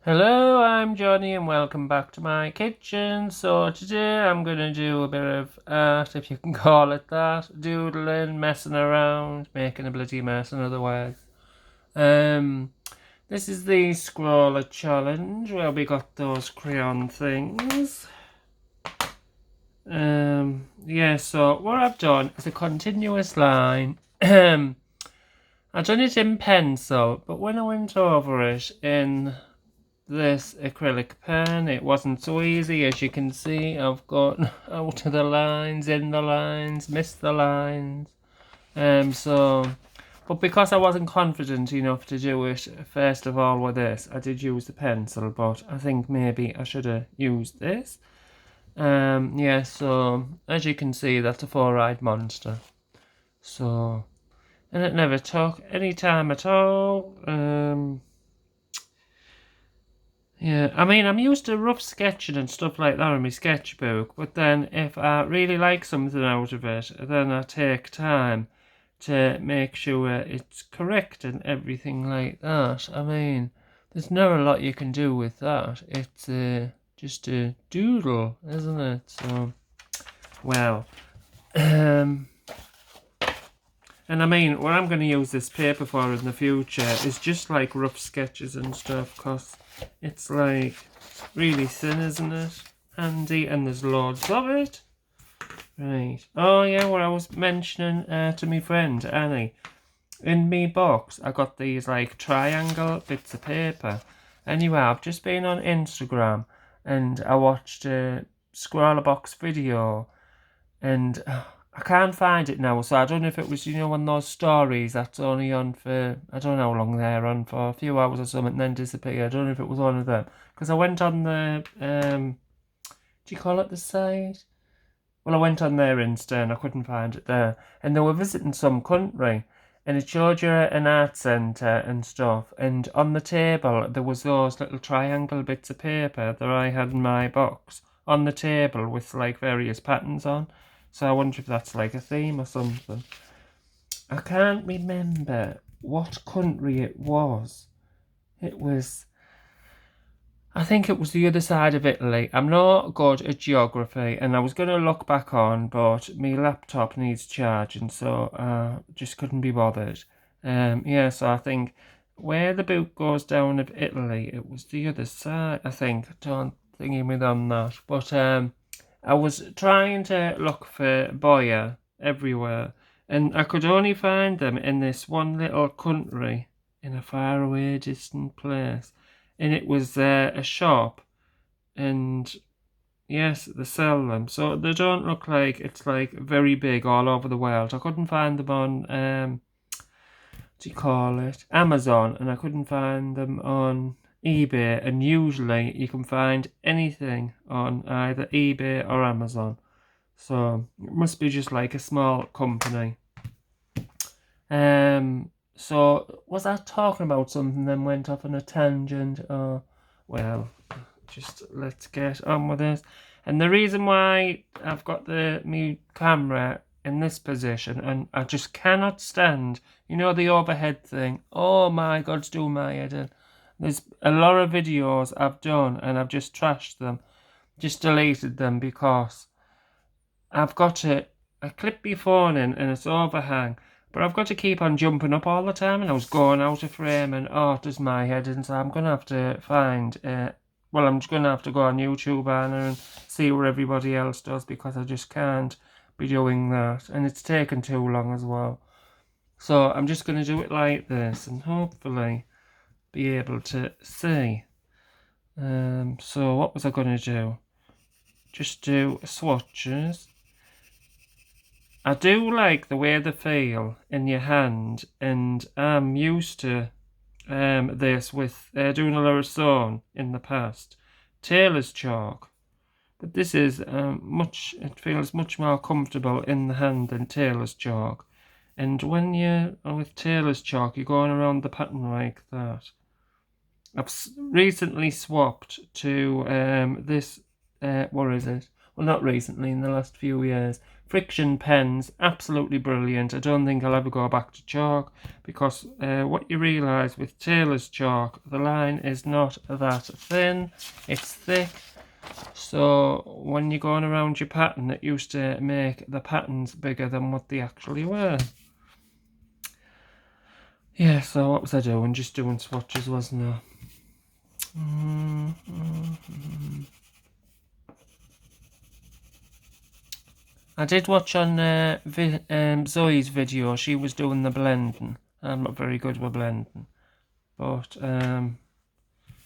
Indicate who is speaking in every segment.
Speaker 1: Hello, I'm Johnny and welcome back to my kitchen. So today I'm going to do a bit of art, if you can call it that. Doodling, messing around, making a bloody mess in other words. Um, this is the Scrawler Challenge where we got those crayon things. Yeah, so what I've done is a continuous line. I've done it in pencil, but when I went over it in this acrylic pen, it wasn't so easy. As you can see, I've got out of the lines, in the lines, missed the lines. But because I wasn't confident enough to do it first of all with this, I did use the pencil, but I think maybe I should have used this. Yeah, so as you can see, that's a four-eyed monster. So, and it never took any time at all. Yeah, I mean, I'm used to rough sketching and stuff like that in my sketchbook, but then if I really like something out of it, then I take time to make sure it's correct and everything like that. I mean, there's not a lot you can do with that. It's just a doodle, isn't it? So, well, um, and I mean, what I'm going to use this paper for in the future is just like rough sketches and stuff, because it's like really thin, isn't it? Handy, and there's loads of it. Right. Oh yeah, what I was mentioning to my friend Annie. In me box, I got these like triangle bits of paper. Anyway, I've just been on Instagram and I watched a Scrawler Box video, and I can't find it now, so I don't know if it was, one of those stories that's only on for, I don't know how long they're on for, a few hours or something, and then disappear. I don't know if it was one of them. Because I went on the, do you call it the site? Well, I went on their Insta and I couldn't find it there. And they were visiting some country, and it showed you an art centre and stuff. And on the table, there was those little triangle bits of paper that I had in my box on the table with like various patterns on. So I wonder if that's like a theme or something. I can't remember what country it was. It was, I think it was the other side of Italy. I'm not good at geography, and I was going to look back on, but my laptop needs charging, so just couldn't be bothered. Yeah, so I think where the boot goes down of Italy, it was the other side, I think. Don't thingy me on that. But I was trying to look for Boya everywhere, and I could only find them in this one little country in a faraway distant place. And it was a shop, and yes, they sell them. So they don't look like it's like very big all over the world. I couldn't find them on what do you call it? Amazon, and I couldn't find them on eBay. And usually you can find anything on either eBay or Amazon. So it must be just like a small company. So was I talking about something then went off on a tangent? Or well, just let's get on with this. And the reason why I've got the new camera in this position, and I just cannot stand, the overhead thing. Oh my God, it's doing my head in. There's a lot of videos I've done, and I've just trashed them, just deleted them because I've got to. I clip my phone in, and it's overhang. But I've got to keep on jumping up all the time, and I was going out of frame, and it does my head in. So I'm gonna have to find. I'm just gonna have to go on YouTube, Anna, and see what everybody else does, because I just can't be doing that, and it's taken too long as well. So I'm just gonna do it like this, and hopefully be able to see. So what was I gonna do? Just do swatches. I do like the way they feel in your hand, and I'm used to this with doing a lot of sewing in the past. Tailor's chalk, but this is it feels much more comfortable in the hand than tailor's chalk. And when you are with tailor's chalk, you're going around the pattern like that. I've recently swapped to this, what is it? well, not recently, in the last few years. Friction pens, absolutely brilliant. I don't think I'll ever go back to chalk, because what you realise with Taylor's chalk, the line is not that thin, it's thick. So when you're going around your pattern, it used to make the patterns bigger than what they actually were. Yeah, so what was I doing? Just doing swatches, wasn't I? I did watch on Zoe's video. She was doing the blending. I'm not very good with blending, but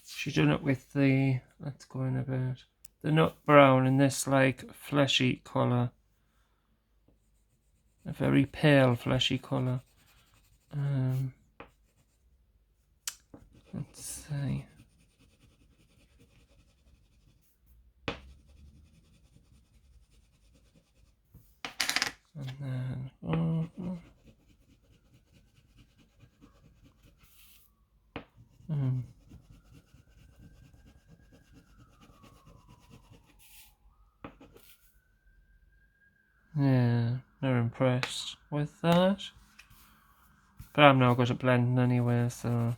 Speaker 1: she done it with the, let's go in a bit, the nut brown in this like fleshy colour, a very pale fleshy colour. Let's see. And then, yeah, not impressed with that. But I'm no good at blending anyway, so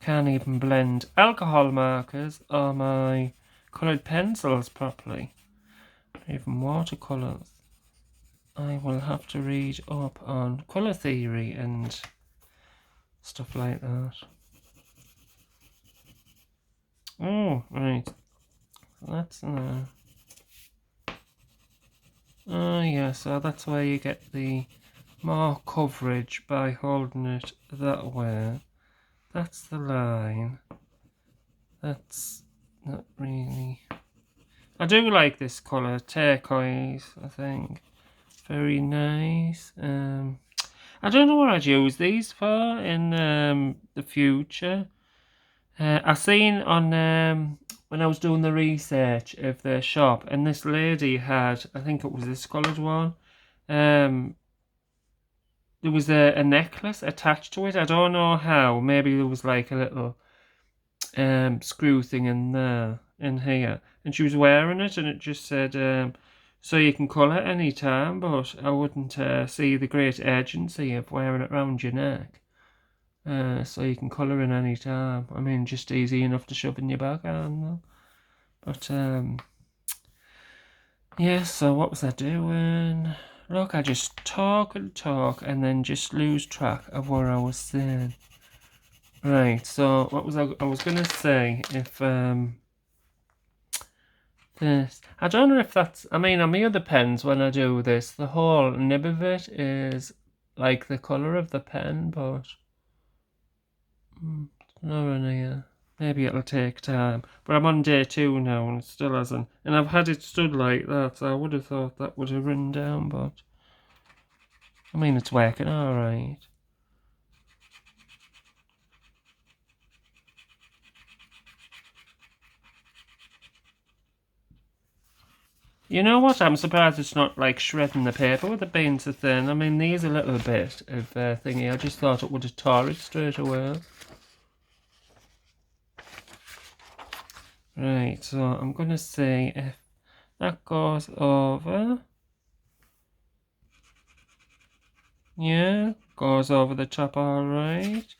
Speaker 1: can't even blend alcohol markers or my coloured pencils properly. Even watercolours. I will have to read up on colour theory and stuff like that. Oh, right. That's oh yeah, so that's where you get the more coverage by holding it that way. That's the line. That's not really... I do like this colour, turquoise, I think. Very nice. I don't know what I'd use these for in the future. I seen on when I was doing the research of the shop, and this lady had, I think it was this coloured one. There was a necklace attached to it. I don't know how. Maybe there was like a little screw thing in there, in here, and she was wearing it, and it just said, so you can colour any time, but I wouldn't see the great urgency of wearing it around your neck. So you can colour in any time. I mean, just easy enough to shove in your bag, I don't know. But yeah, so what was I doing? Look, I just talk and talk and then just lose track of what I was saying. Right, so what was I was gonna say, if this, I don't know if that's, I mean, on my other pens when I do this, the whole nib of it is like the colour of the pen, but nowhere near. Maybe it'll take time. But I'm on day 2 now and it still hasn't. And I've had it stood like that, so I would have thought that would have run down, but I mean, it's working alright. You know what? I'm surprised it's not like shredding the paper with it being so thin. I mean, there's a little bit of thingy. I just thought it would have tore it straight away. Right, so I'm going to see if that goes over. Yeah, goes over the top alright.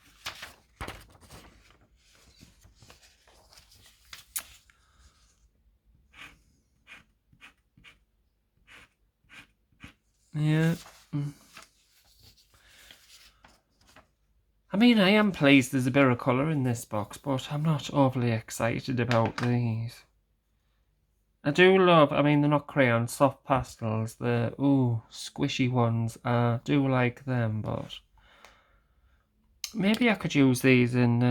Speaker 1: Yeah. I mean, I am pleased there's a bit of colour in this box, but I'm not overly excited about these. I do love, I mean, they're not crayons, soft pastels, the, ooh, squishy ones. I do like them, but maybe I could use these in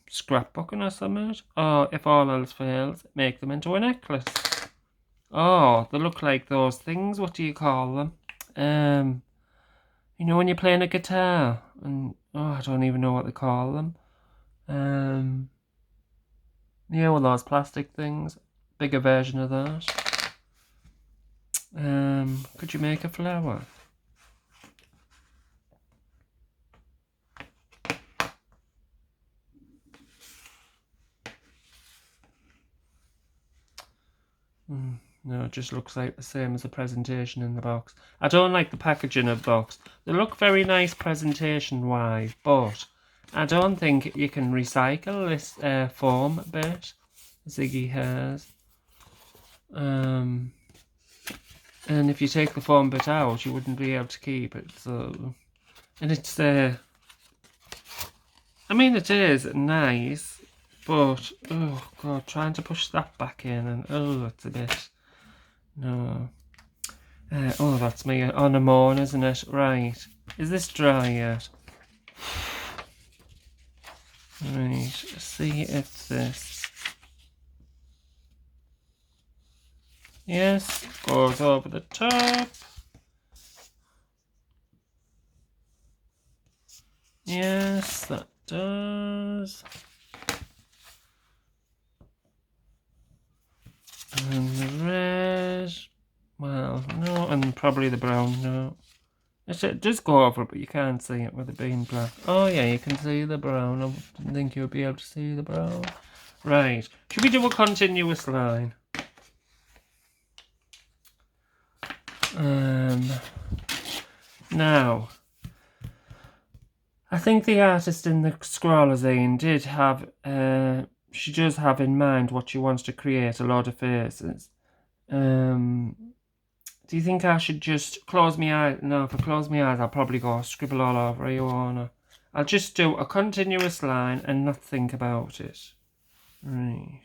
Speaker 1: scrapbooking or something. Or if all else fails, make them into a necklace. Oh, they look like those things, what do you call them? You know when you're playing a guitar, and, oh, I don't even know what they call them. Yeah, well, those plastic things. Bigger version of that. Could you make a flower? No, it just looks like the same as the presentation in the box. I don't like the packaging of the box. They look very nice presentation-wise, but I don't think you can recycle this foam bit Ziggy has. And if you take the foam bit out, you wouldn't be able to keep it. So, and it's I mean, it is nice, but oh god, trying to push that back in and oh, it's a bit. No. Oh, that's me on a morn, isn't it? Right. Is this dry yet? Right. See if this. Yes, goes over the top. Yes, that does. And the red. Well, no, and probably the brown, no. It does go over, but you can't see it with it being black. Oh yeah, you can see the brown. I didn't think you would be able to see the brown. Right. Should we do a continuous line? Now, I think the artist in the scroller zine did have, she does have in mind what she wants to create, a lot of faces. Do you think I should just close my eyes? No, if I close my eyes, I'll probably go scribble all over you, wanna. I'll just do a continuous line and not think about it. Right.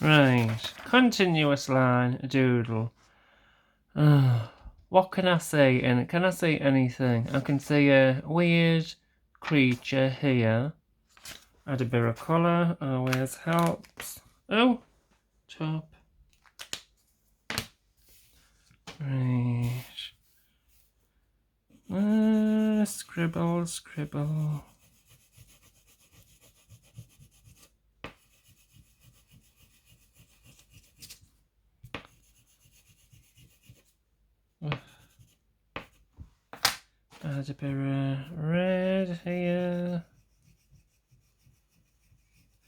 Speaker 1: Right, continuous line, a doodle. What can I say in it? Can I say anything? I can say a weird creature here. Add a bit of colour, always helps. Oh, top. Right. Scribble, scribble. Add a bit of red here.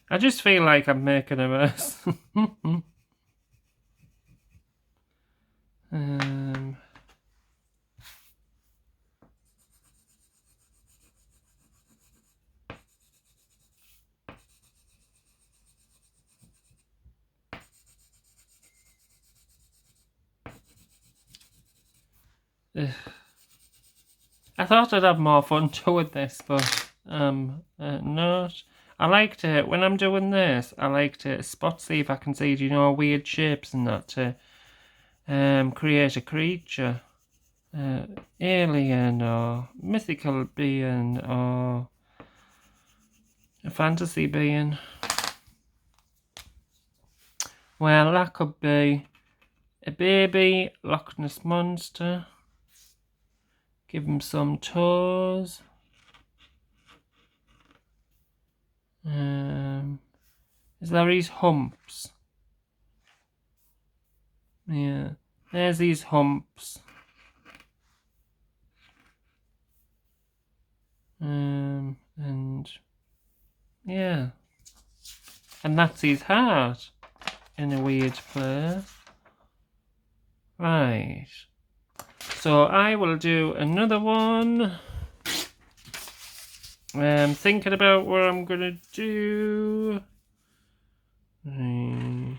Speaker 1: I just feel like I'm making a mess. I thought I'd have more fun doing this, but not. I like to, when I'm doing this, I like to see if I can see, you know, weird shapes and that to create a creature. Alien or mythical being or a fantasy being. Well, that could be a baby Loch Ness monster. Give him some toes. Is there his humps? Yeah, there's these humps. And yeah, and that's his heart in a weird place. Right. So I will do another one. Thinking about what I'm gonna do. Right.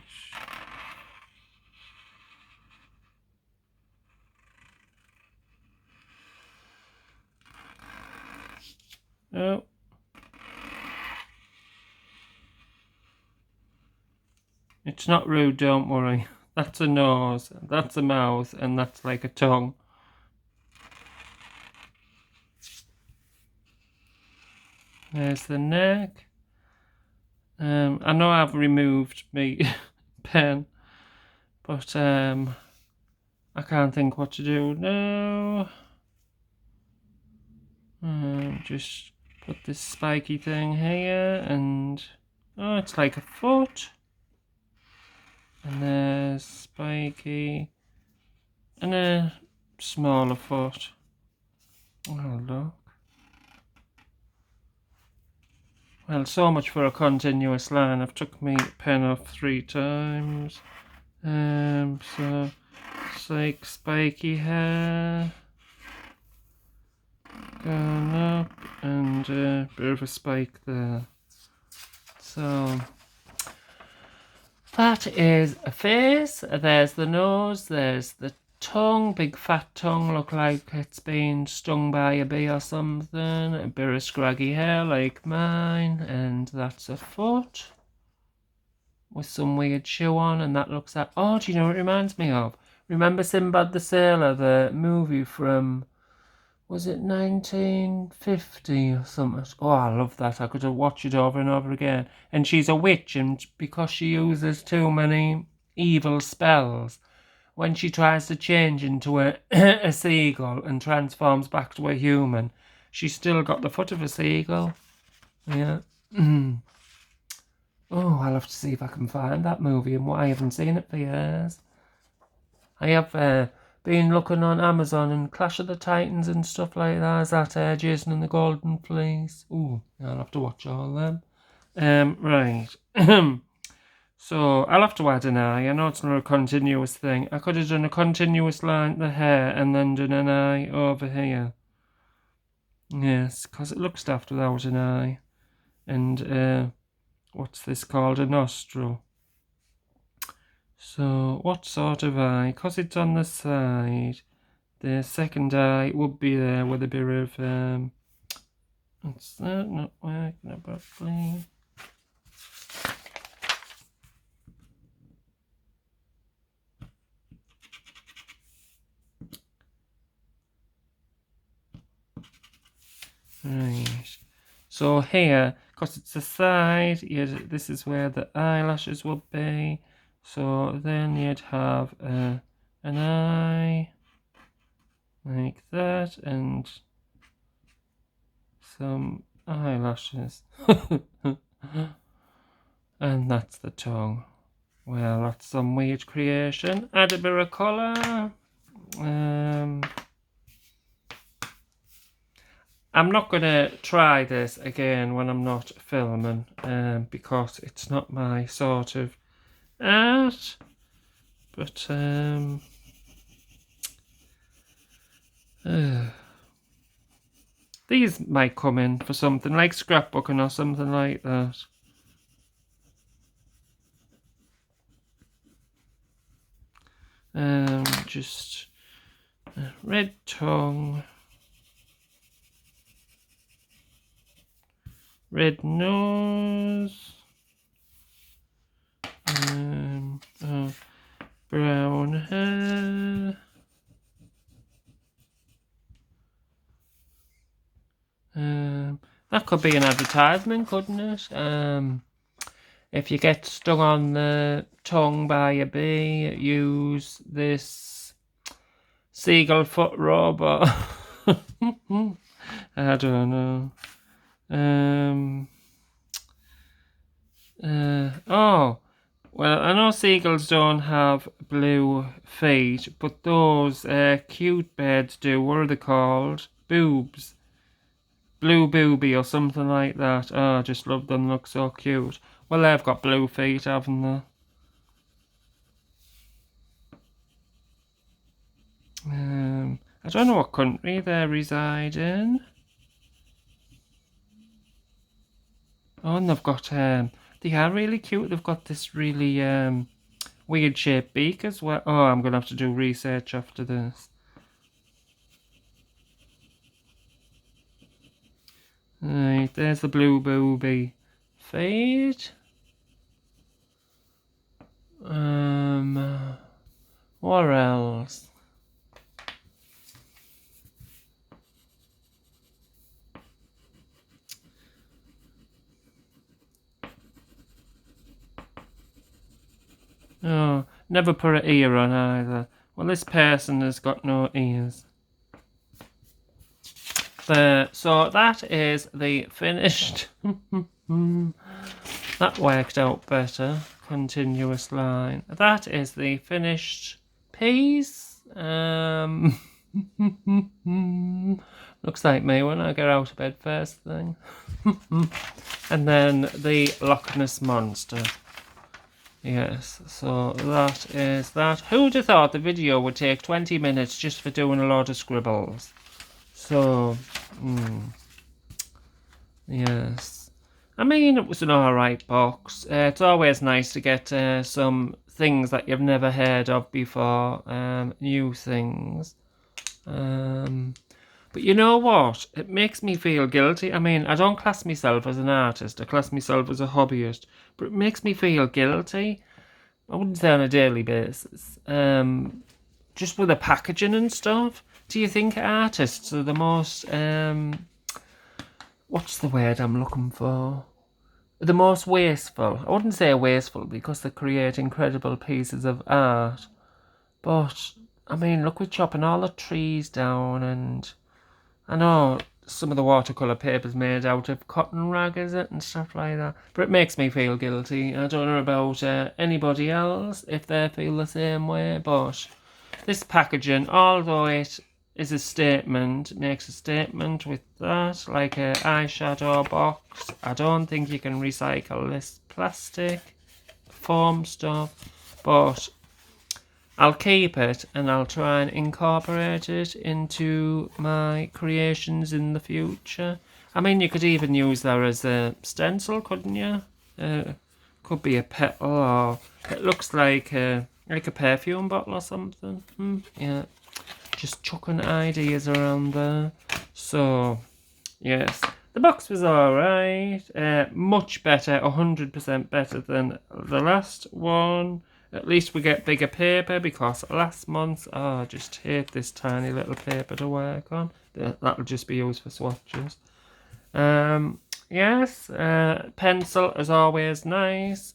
Speaker 1: Oh. It's not rude, don't worry. That's a nose, that's a mouth, and that's like a tongue. There's the neck. I know I've removed my pen, but I can't think what to do now. Just put this spiky thing here, and oh, it's like a foot. And there's spiky, and a smaller foot. Oh, look. Well, so much for a continuous line. I've took my pen off 3 times. So it's like spiky hair going up, and a bit of a spike there. So that is a face. There's the nose. There's the tongue, big fat tongue, look like it's been stung by a bee or something. A bit of scraggy hair like mine, and that's a foot with some weird shoe on, and that looks like, oh, do you know what it reminds me of? Remember Sinbad the Sailor, the movie from, was it 1950 or something? Oh, I love that. I could watch it over and over again. And she's a witch, and because she uses too many evil spells, when she tries to change into a seagull and transforms back to a human, she's still got the foot of a seagull. Yeah. Oh, I'll have to see if I can find that movie, and I haven't seen it for years. I have been looking on Amazon and Clash of the Titans and stuff like that. Is that Jason and the Golden Fleece? Ooh, I'll have to watch all them. Right. So I'll have to add an eye. I know it's not a continuous thing. I could have done a continuous line, the hair, and then done an eye over here. Yes, because it looks daft without an eye. And what's this called? A nostril. So what sort of eye? Because it's on the side, the second eye would be there with a bit of it's not working abruptly. Right. So here, because it's the side, this is where the eyelashes would be. So then you'd have an eye like that, and some eyelashes. And that's the tongue. Well, that's some weird creation. Add a bit of colour. I'm not going to try this again when I'm not filming, because it's not my sort of art. But these might come in for something like scrapbooking or something like that. Just red tongue, red nose, brown hair, that could be an advertisement, couldn't it? If you get stung on the tongue by a bee, use this seagull foot rub. I don't know. Oh, well, I know seagulls don't have blue feet, but those cute birds do. What are they called? Boobs. Blue booby or something like that. Oh, I just love them. Look so cute. Well, they've got blue feet, haven't they? I don't know what country they reside in. Oh, and they've got they are really cute. They've got this really weird shaped beak as well. Oh, I'm gonna have to do research after this. Right, there's the blue booby feet. What else? Oh, never put an ear on either. Well, this person has got no ears. There. So that is the finished. That worked out better. Continuous line. That is the finished piece. Looks like me when I get out of bed first thing. And then the Loch Ness Monster. Yes, so that is that. Who'd have thought the video would take 20 minutes just for doing a lot of scribbles? So, yes. I mean, it was an alright box. It's always nice to get some things that you've never heard of before. New things. But you know what? It makes me feel guilty. I mean, I don't class myself as an artist. I class myself as a hobbyist. But it makes me feel guilty. I wouldn't say on a daily basis. Just with the packaging and stuff. Do you think artists are the most... what's the word I'm looking for? The most wasteful. I wouldn't say wasteful because they create incredible pieces of art. But, I mean, look, we're chopping all the trees down and... I know some of the watercolour paper's made out of cotton rag, is it? And stuff like that. But it makes me feel guilty. I don't know about anybody else, if they feel the same way. But this packaging, although it is a statement, makes a statement with that, like an eyeshadow box. I don't think you can recycle this plastic foam stuff. But I'll keep it and I'll try and incorporate it into my creations in the future. I mean, you could even use that as a stencil, couldn't you? Could be a petal, or it looks like a perfume bottle or something. Yeah, just chucking ideas around there. So, yes, the box was alright. Much better, 100% better than the last one. At least we get bigger paper, because last month, I just hate this tiny little paper to work on. That'll just be used for swatches. Yes, pencil is always nice.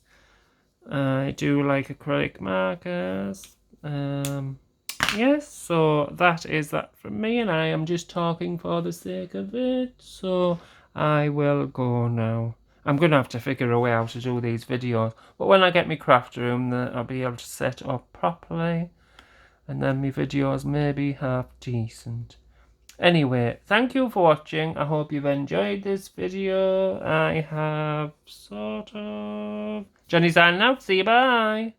Speaker 1: I do like acrylic markers. Yes, so that is that from me, and I am just talking for the sake of it. So I will go now. I'm going to have to figure a way how to do these videos. But when I get my craft room, then I'll be able to set up properly. And then my videos may be half decent. Anyway, thank you for watching. I hope you've enjoyed this video. I have sort of... Johnny signing out. See you, bye.